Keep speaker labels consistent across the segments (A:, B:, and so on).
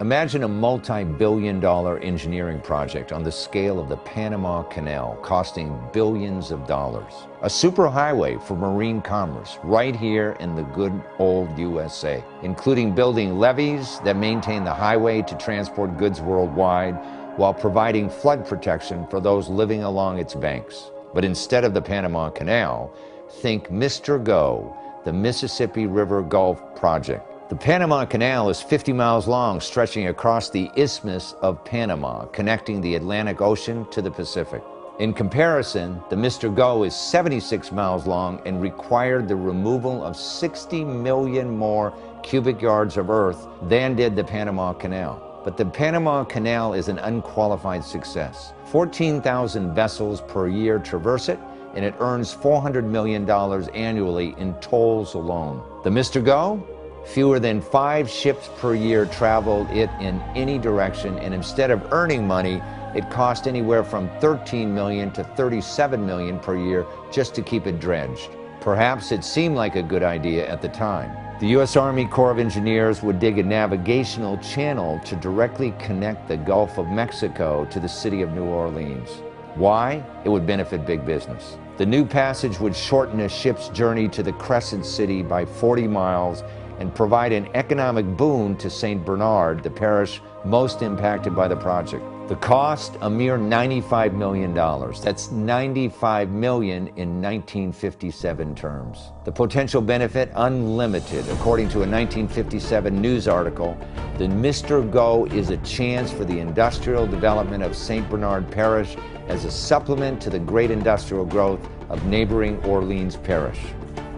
A: Imagine a multi-billion-dollar engineering project on the scale of the Panama Canal, costing billions of dollars. A superhighway for marine commerce right here in the good old USA, including building levees that maintain the highway to transport goods worldwide while providing flood protection for those living along its banks. But instead of the Panama Canal, think MRGO, the Mississippi River Gulf Project. The Panama Canal is 50 miles long, stretching across the Isthmus of Panama, connecting the Atlantic Ocean to the Pacific. In comparison, the MRGO is 76 miles long and required the removal of 60 million more cubic yards of earth than did the Panama Canal. But the Panama Canal is an unqualified success. 14,000 vessels per year traverse it, and it earns $400 million annually in tolls alone. The MRGO? Fewer than 5 ships per year traveled it in any direction, and instead of earning money, it cost anywhere from $13 million to $37 million per year just to keep it dredged. Perhaps it seemed like a good idea at the time. The U.S. Army Corps of Engineers would dig a navigational channel to directly connect the Gulf of Mexico to the city of New Orleans. Why? It would benefit big business. The new passage would shorten a ship's journey to the Crescent City by 40 miles and provide an economic boon to St. Bernard, the parish most impacted by the project. The cost, a mere $95 million. That's $95 million in 1957 terms. The potential benefit, unlimited. According to a 1957 news article, the MRGO is a chance for the industrial development of St. Bernard Parish as a supplement to the great industrial growth of neighboring Orleans Parish.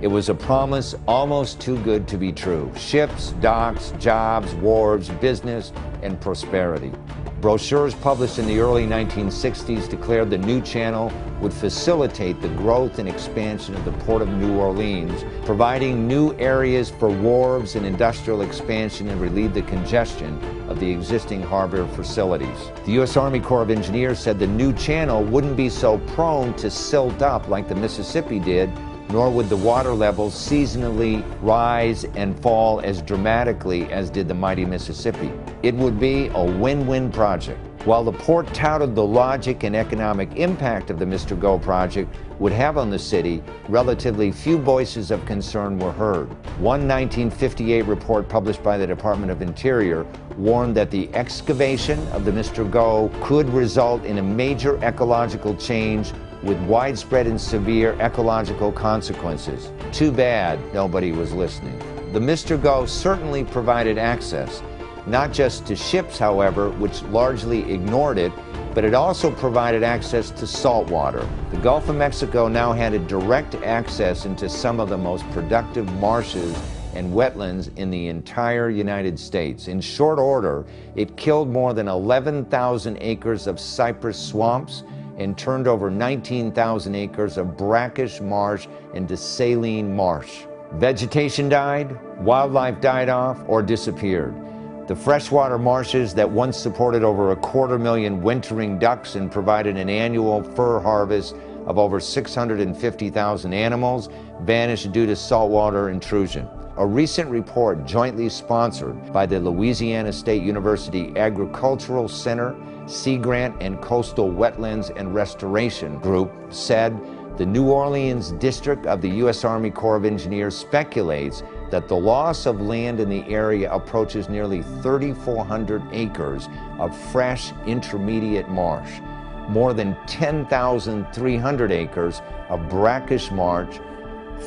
A: It was a promise almost too good to be true. Ships, docks, jobs, wharves, business, and prosperity. Brochures published in the early 1960s declared the new channel would facilitate the growth and expansion of the Port of New Orleans, providing new areas for wharves and industrial expansion and relieve the congestion of the existing harbor facilities. The U.S. Army Corps of Engineers said the new channel wouldn't be so prone to silt up like the Mississippi did, nor would the water levels seasonally rise and fall as dramatically as did the mighty Mississippi. It would be a win-win project. While the port touted the logic and economic impact of the MRGO project would have on the city, relatively few voices of concern were heard. One 1958 report published by the Department of Interior warned that the excavation of the MRGO could result in a major ecological change with widespread and severe ecological consequences. Too bad nobody was listening. The MRGO certainly provided access, not just to ships, however, which largely ignored it, but it also provided access to salt water. The Gulf of Mexico now had a direct access into some of the most productive marshes and wetlands in the entire United States. In short order, it killed more than 11,000 acres of cypress swamps and turned over 19,000 acres of brackish marsh into saline marsh. Vegetation died, wildlife died off, or disappeared. The freshwater marshes that once supported over 250,000 wintering ducks and provided an annual fur harvest of over 650,000 animals vanished due to saltwater intrusion. A recent report jointly sponsored by the Louisiana State University Agricultural Center, Sea Grant, and Coastal Wetlands and Restoration Group said the New Orleans district of the U.S. Army Corps of Engineers speculates that the loss of land in the area approaches nearly 3,400 acres of fresh intermediate marsh, more than 10,300 acres of brackish marsh,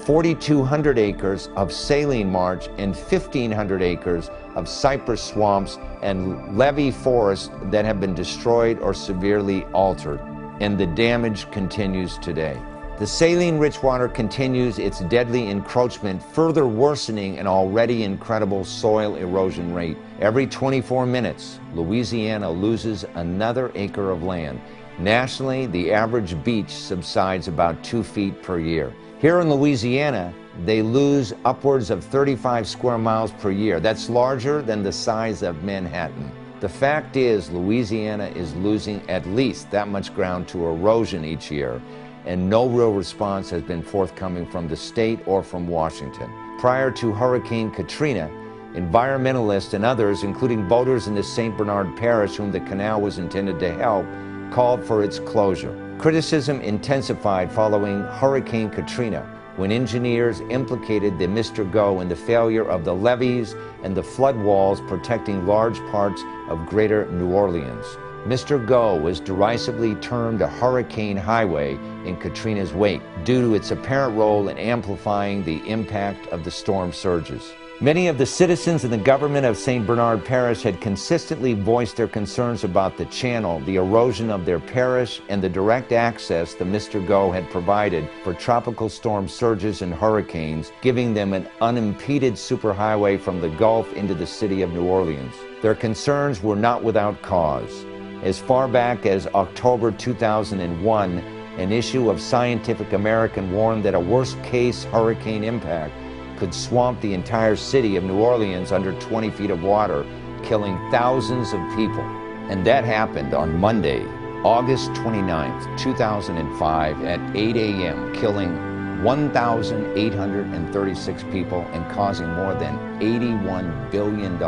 A: 4,200 acres of saline marsh, and 1,500 acres of cypress swamps and levee forests that have been destroyed or severely altered. And the damage continues today. The saline-rich water continues its deadly encroachment, further worsening an already incredible soil erosion rate. Every 24 minutes, Louisiana loses another acre of land. Nationally, the average beach subsides about 2 feet per year. Here in Louisiana, they lose upwards of 35 square miles per year. That's larger than the size of Manhattan. The fact is, Louisiana is losing at least that much ground to erosion each year, and no real response has been forthcoming from the state or from Washington. Prior to Hurricane Katrina, Environmentalists and others, including voters in the St. Bernard parish whom the canal was intended to help, called for its closure. Criticism intensified following Hurricane Katrina, when engineers implicated the MRGO in the failure of the levees and the flood walls protecting large parts of greater New Orleans. MRGO was derisively termed a hurricane highway in Katrina's wake due to its apparent role in amplifying the impact of the storm surges. Many of the citizens and the government of St. Bernard Parish had consistently voiced their concerns about the channel, the erosion of their parish, and the direct access the MRGO had provided for tropical storm surges and hurricanes, giving them an unimpeded superhighway from the Gulf into the city of New Orleans. Their concerns were not without cause. As far back as October 2001, an issue of Scientific American warned that a worst-case hurricane impact could swamp the entire city of New Orleans under 20 feet of water, killing thousands of people. And that happened on Monday, August 29th, 2005 at 8 a.m., killing 1,836 people and causing more than $81 billion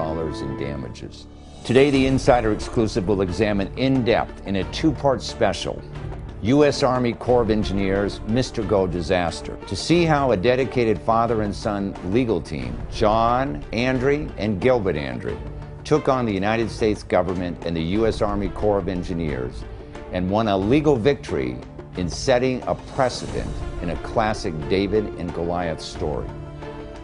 A: in damages. Today, the Insider Exclusive will examine in depth in a two-part special U.S. Army Corps of Engineers MRGO disaster, to see how a dedicated father and son legal team, John Andre and Gilbert Andre, took on the United States government and the U.S. Army Corps of Engineers and won a legal victory in setting a precedent in a classic David and Goliath story.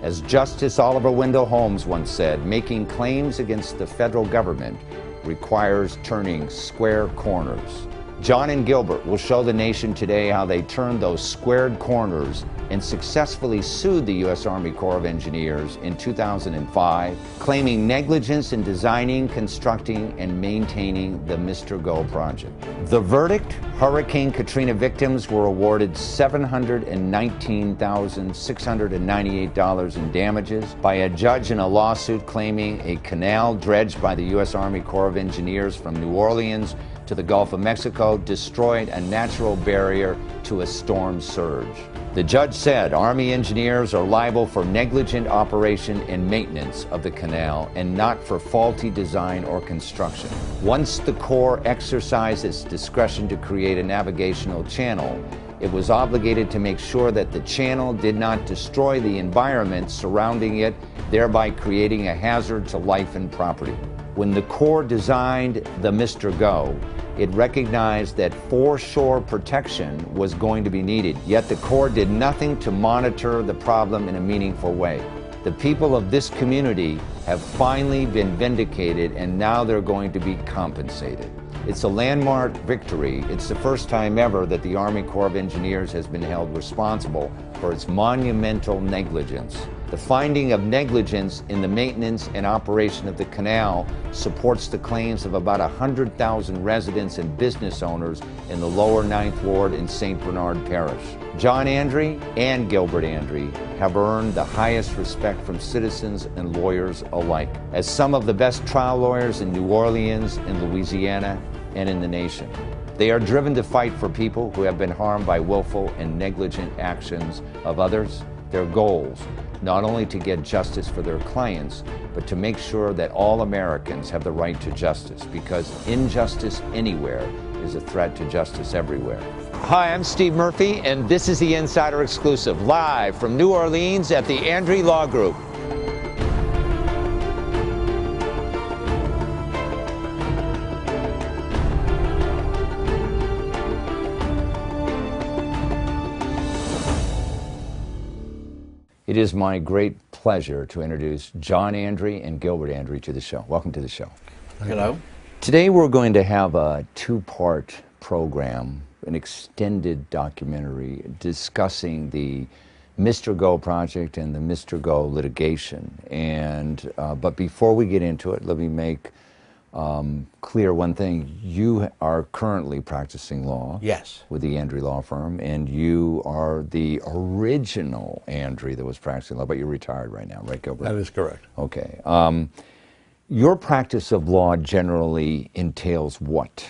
A: As Justice Oliver Wendell Holmes once said, making claims against the federal government requires turning square corners. John and Gilbert will show the nation today how they turned those squared corners and successfully sued the U.S. Army Corps of Engineers in 2005, claiming negligence in designing, constructing, and maintaining the MRGO project. The verdict: Hurricane Katrina victims were awarded $719,698 in damages by a judge in a lawsuit claiming a canal dredged by the U.S. Army Corps of Engineers from New Orleans to the Gulf of Mexico destroyed a natural barrier to a storm surge. The judge said Army engineers are liable for negligent operation and maintenance of the canal and not for faulty design or construction. Once the Corps exercised its discretion to create a navigational channel, it was obligated to make sure that the channel did not destroy the environment surrounding it, thereby creating a hazard to life and property. When the Corps designed the MRGO, it recognized that foreshore protection was going to be needed, yet the Corps did nothing to monitor the problem in a meaningful way. The people of this community have finally been vindicated, and now they're going to be compensated. It's a landmark victory. It's the first time ever that the Army Corps of Engineers has been held responsible for its monumental negligence. The finding of negligence in the maintenance and operation of the canal supports the claims of about 100,000 residents and business owners in the lower 9th Ward in St. Bernard Parish. John Andre and Gilbert Andre have earned the highest respect from citizens and lawyers alike as some of the best trial lawyers in New Orleans, in Louisiana, and in the nation. They are driven to fight for people who have been harmed by willful and negligent actions of others. Their goals, not only to get justice for their clients, but to make sure that all Americans have the right to justice, because injustice anywhere is a threat to justice everywhere. Hi, I'm Steve Murphy, and this is the Insider Exclusive, live from New Orleans at the Andre Law Group. It is my great pleasure to introduce John Andre and Gilbert Andre to the show. Welcome to the show.
B: Hello.
A: Today we're going to have a two-part program, an extended documentary discussing the MRGO project and the MRGO litigation. And but before we get into it, let me make clear one thing. You are currently practicing law.
B: Yes. With
A: the Andre Law Firm, and you are the original Andre that was practicing law, but you're retired right now, right, Gilbert?
B: That is correct.
A: Okay. Your practice of law generally entails what?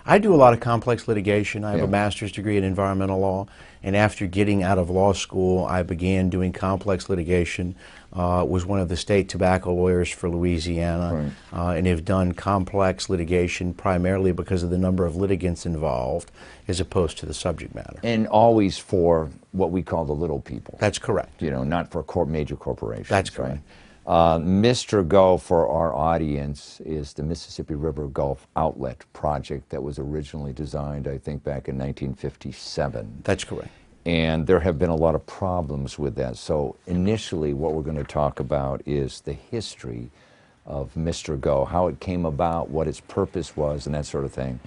B: I do a lot of complex litigation. I have
A: Yeah.
B: a master's degree in environmental law, and after getting out of law school, I began doing complex litigation. Was one of the state tobacco lawyers for Louisiana, and have done complex litigation primarily because of the number of litigants involved as opposed to the subject matter.
A: And always for what we call the little people.
B: That's correct.
A: You know, not for major corporations.
B: That's correct.
A: Right? MRGO, for our audience, is the Mississippi River Gulf Outlet project that was originally designed, I think, back in 1957.
B: That's correct.
A: And there have been a lot of problems with that. So initially what we're going to talk about is the history of MRGO, how it came about, what its purpose was, and that sort of thing.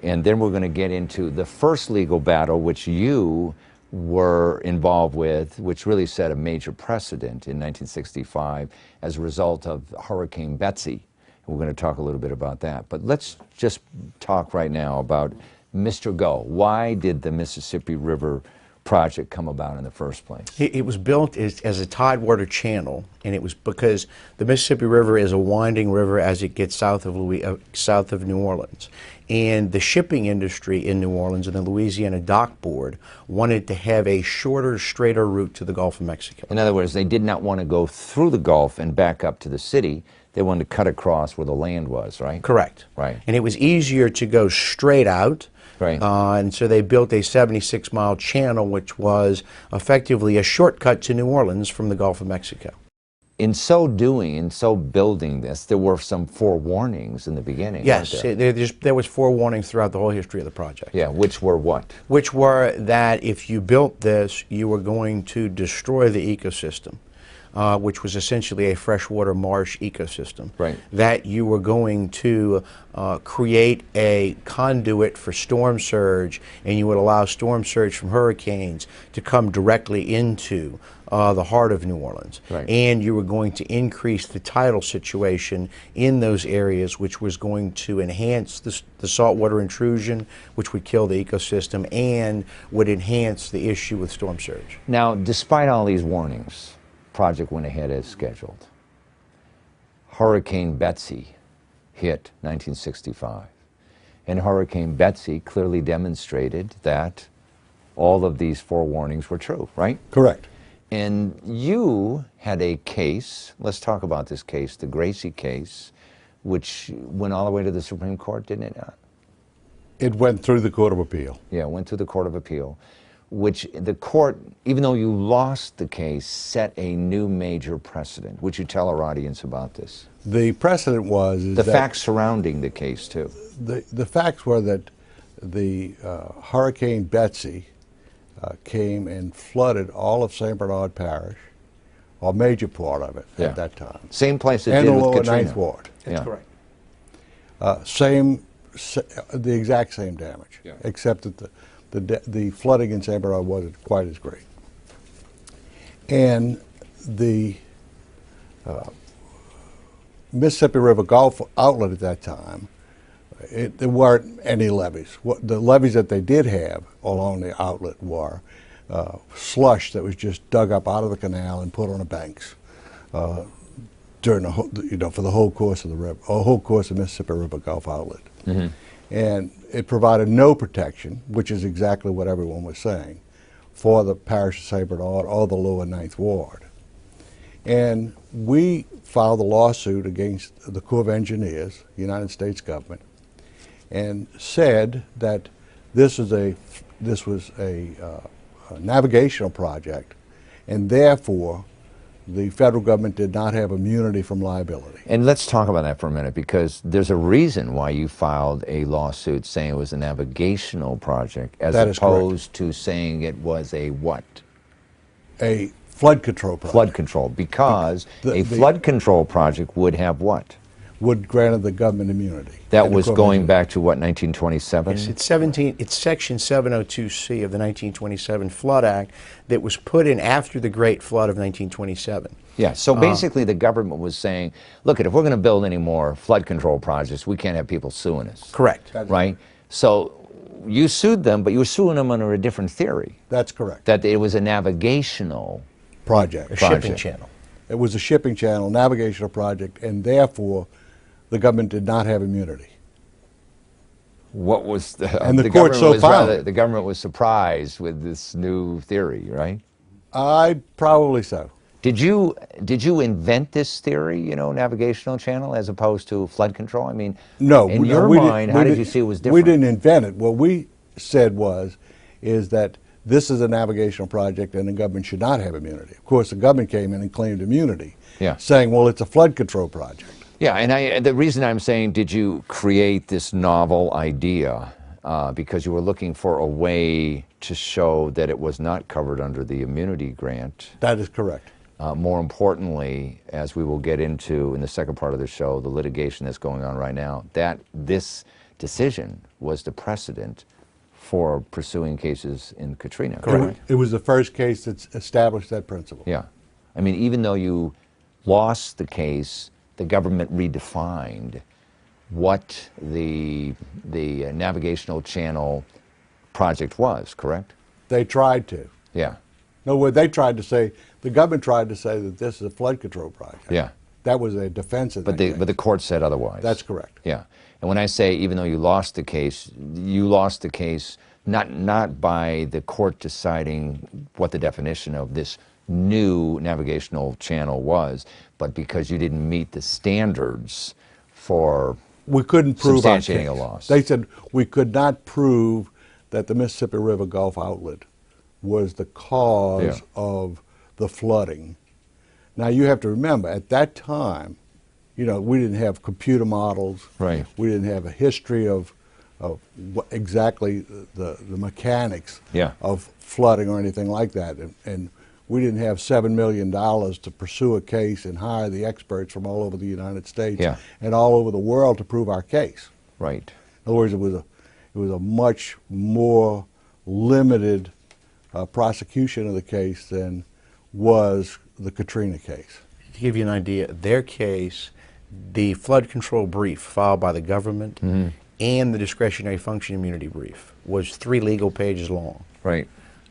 A: And then we're going to get into the first legal battle, which you were involved with, which really set a major precedent in 1965 as a result of Hurricane Betsy. And we're going to talk a little bit about that. But let's just talk right now about MRGO. Why did the Mississippi River project come about in the first place?
B: It was built as a tidewater channel, and it was because the Mississippi River is a winding river as it gets south of New Orleans. And the shipping industry in New Orleans and the Louisiana Dock Board wanted to have a shorter, straighter route to the Gulf of Mexico.
A: In other words, they did not want to go through the Gulf and back up to the city. They wanted to cut across where the land was, right?
B: Correct.
A: Right.
B: And it was easier to go straight out.
A: Right.
B: And so they built a 76-mile channel, which was effectively a shortcut to New Orleans from the Gulf of Mexico.
A: In so doing, in so building this, there were some forewarnings in the beginning.
B: Yes,
A: weren't there?
B: there was forewarnings throughout the whole history of the project.
A: Yeah, which were what?
B: Which were that if you built this, you were going to destroy the ecosystem, which was essentially a freshwater marsh ecosystem.
A: Right.
B: That you were going to create a conduit for storm surge, and you would allow storm surge from hurricanes to come directly into the heart of New Orleans.
A: Right.
B: And you were going to increase the tidal situation in those areas, which was going to enhance the saltwater intrusion, which would kill the ecosystem and would enhance the issue with storm surge.
A: Now, despite all these warnings, project went ahead as scheduled. Hurricane Betsy hit 1965. And Hurricane Betsy clearly demonstrated that all of these forewarnings were true, right?
C: Correct.
A: And you had a case, let's talk about this case, the Gracie case, which went all the way to the Supreme Court, didn't it not?
C: It went through the Court of Appeal.
A: Yeah, it went to the Court of Appeal, which the court, even though you lost the case, set a new major precedent. Would you tell our audience about this?
C: The precedent was
A: The facts surrounding the case, too.
C: the facts were that the Hurricane Betsy came and flooded all of St. Bernard Parish, or a major part of it at that time.
A: Same place it
C: and
A: did
C: the
A: with
C: lower
A: Katrina.
C: Ninth Ward.
B: That's correct.
C: The exact same damage, except that the flooding in St. Bernard wasn't quite as great. And the Mississippi River Gulf Outlet at that time, there weren't any levees. The levees that they did have along the outlet were slush that was just dug up out of the canal and put on the banks during the whole, for the whole course of the river, or whole course of Mississippi River Gulf Outlet. Mm-hmm. And it provided no protection, which is exactly what everyone was saying, for the parish of St. Bernard or the lower Ninth Ward. And we filed a lawsuit against the Corps of Engineers, the United States government, and said that this was a navigational project, and therefore the federal government did not have immunity from liability.
A: And let's talk about that for a minute, because there's a reason why you filed a lawsuit saying it was a navigational project as opposed to saying it was a what?
C: A flood control project.
A: Flood control, because a flood control project would have what?
C: Would grant the government immunity.
A: That was going back to what, 1927?
B: Yes, it's Section 702C of the 1927 Flood Act that was put in after the Great Flood of 1927.
A: Yeah, so basically the government was saying, look, if we're going to build any more flood control projects, we can't have people suing us.
B: Correct.
A: Right? So you sued them, but you were suing them under a different theory.
C: That's correct.
A: That it was a navigational
C: project.
B: A shipping channel.
C: It was a shipping channel, navigational project, and therefore the government did not have immunity.
A: What was the,
C: And the court
A: government
C: so
A: was
C: found.
A: the government was surprised with this new theory, right?
C: Probably so.
A: Did you invent this theory, you know, navigational channel as opposed to flood control? I mean,
C: No,
A: in
C: no,
A: your
C: we
A: mind,
C: didn't-
A: how
C: we
A: did you
C: didn't-
A: see it was
C: We
A: different?
C: didn't invent it. What we said is that this is a navigational project and the government should not have immunity. Of course, the government came in and claimed immunity,
A: Yeah.
C: saying, well, it's a flood control project.
A: Yeah, and the reason I'm saying, did you create this novel idea because you were looking for a way to show that it was not covered under the immunity grant?
C: That is correct.
A: More importantly, as we will get into in the second part of the show, the litigation that's going on right now, that this decision was the precedent for pursuing cases in Katrina.
B: Correct.
C: It was the first case that established that principle.
A: Yeah. I mean, even though you lost the case, the government redefined what the navigational channel project was, correct?
C: They tried to.
A: Yeah.
C: No, what they tried to say, the government tried to say that this is a flood control project.
A: Yeah.
C: That was a defense of
A: But
C: that case.
A: the court said otherwise.
C: That's correct.
A: Yeah. And when I say even though you lost the case not by the court deciding what the definition of this new navigational channel was, but because you didn't meet the standards for
C: We couldn't prove our
A: substantiating
C: case.
A: a loss.
C: They said we could not prove that the Mississippi River Gulf outlet was the cause
A: Yeah.
C: of the flooding. Now you have to remember, at that time, you know, we didn't have computer models.
A: Right.
C: We didn't have a history of exactly the mechanics
A: Yeah.
C: of flooding or anything like that. And we didn't have $7 million to pursue a case and hire the experts from all over the United States
A: Yeah.
C: and all over the world to prove our case.
A: Right.
C: In other words, it was a much more limited prosecution of the case than was the Katrina case.
B: To give you an idea, their case, the flood control brief filed by the government and the discretionary function immunity brief was 3 legal pages long.
A: Right.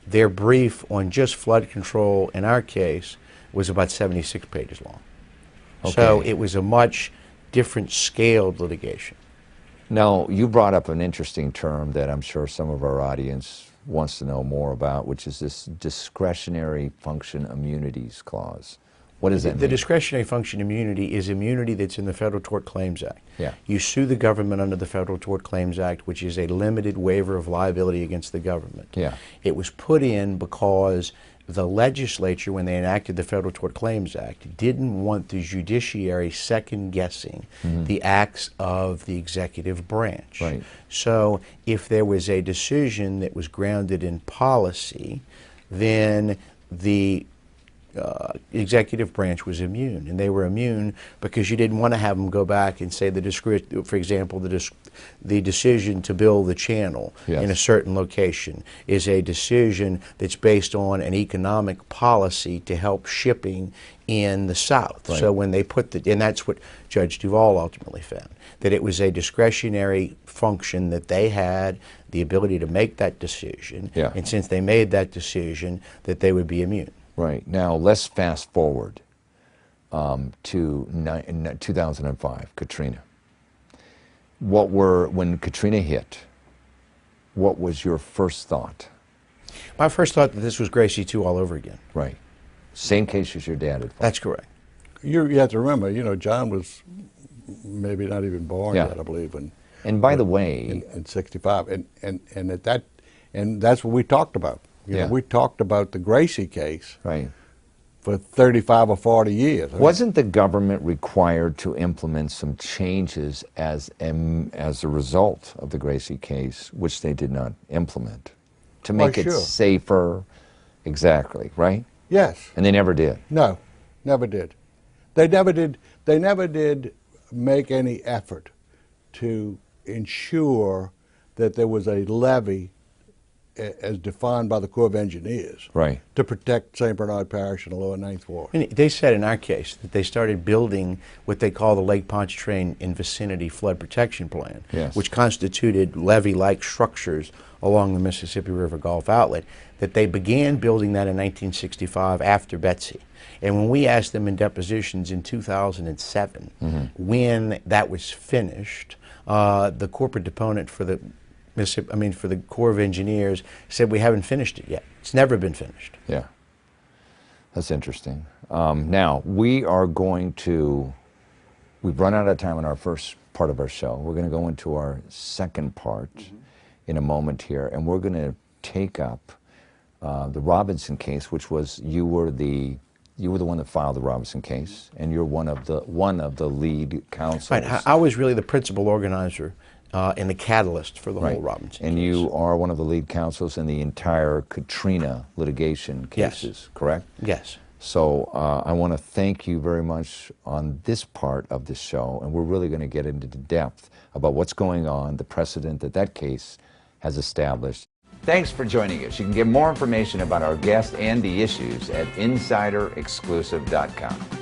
B: Their brief on just flood control in our case was about 76 pages long. So
A: Okay.
B: it was a much different scaled litigation.
A: Now, you brought up an interesting term that I'm sure some of our audience wants to know more about, which is this discretionary function immunities clause. What does that mean?
B: The discretionary function immunity is immunity that's in the Federal Tort Claims Act.
A: Yeah.
B: You sue the government under the Federal Tort Claims Act, which is a limited waiver of liability against the government.
A: Yeah.
B: It was put in because the legislature, when they enacted the Federal Tort Claims Act, didn't want the judiciary second-guessing the acts of the executive branch.
A: Right.
B: So if there was a decision that was grounded in policy, then the executive branch was immune, and they were immune because you didn't want to have them go back and say for example, the decision to build the channel
A: Yes.
B: in a certain location is a decision that's based on an economic policy to help shipping in the South.
A: Right.
B: So when they put and that's what Judge Duvall ultimately found, that it was a discretionary function that they had the ability to make that decision,
A: Yeah.
B: and since they made that decision, that they would be immune.
A: Right. Now, let's fast forward to 2005, Katrina. When Katrina hit, what was your first thought?
B: My first thought that this was Gracie 2 all over again.
A: Right. Same case as your dad had fought.
B: That's correct.
C: You have to remember, you know, John was maybe not even born
A: Yeah.
C: yet, I believe,
A: And by the way,
C: in '65, and at that, and that's what we talked about. You
A: Yeah.
C: know, we talked about the Gracie case
A: right.
C: for 35 or 40 years.
A: Wasn't the government required to implement some changes as a result of the Gracie case, which they did not implement, to make
C: Why,
A: it
C: sure.
A: safer? Exactly, right?
C: Yes.
A: And they never did.
C: No, never did. They never did. They never did make any effort to ensure that there was a levee as defined by the Corps of Engineers
A: Right.
C: to protect St. Bernard Parish and the lower Ninth Ward.
B: And they said in our case that they started building what they call the Lake Pontchartrain in Vicinity Flood Protection Plan,
A: Yes.
B: which constituted levee-like structures along the Mississippi River Gulf outlet, that they began building that in 1965 after Betsy. And when we asked them in depositions in 2007 when that was finished, the corporate deponent for the for the Corps of Engineers said we haven't finished it yet. It's never been finished.
A: Yeah, that's interesting. Now, we've run out of time in our first part of our show. We're going to go into our second part in a moment here, and we're going to take up the Robinson case, which was you were the one that filed the Robinson case, and you're one of the lead counsels.
B: Right. I was really the principal organizer and the catalyst for the whole Robinson
A: and
B: case.
A: You are one of the lead counsels in the entire Katrina litigation cases, correct?
B: Yes.
A: So I want to thank you very much on this part of the show, and we're really going to get into the depth about what's going on, the precedent that case has established. Thanks for joining us. You can get more information about our guest and the issues at insiderexclusive.com.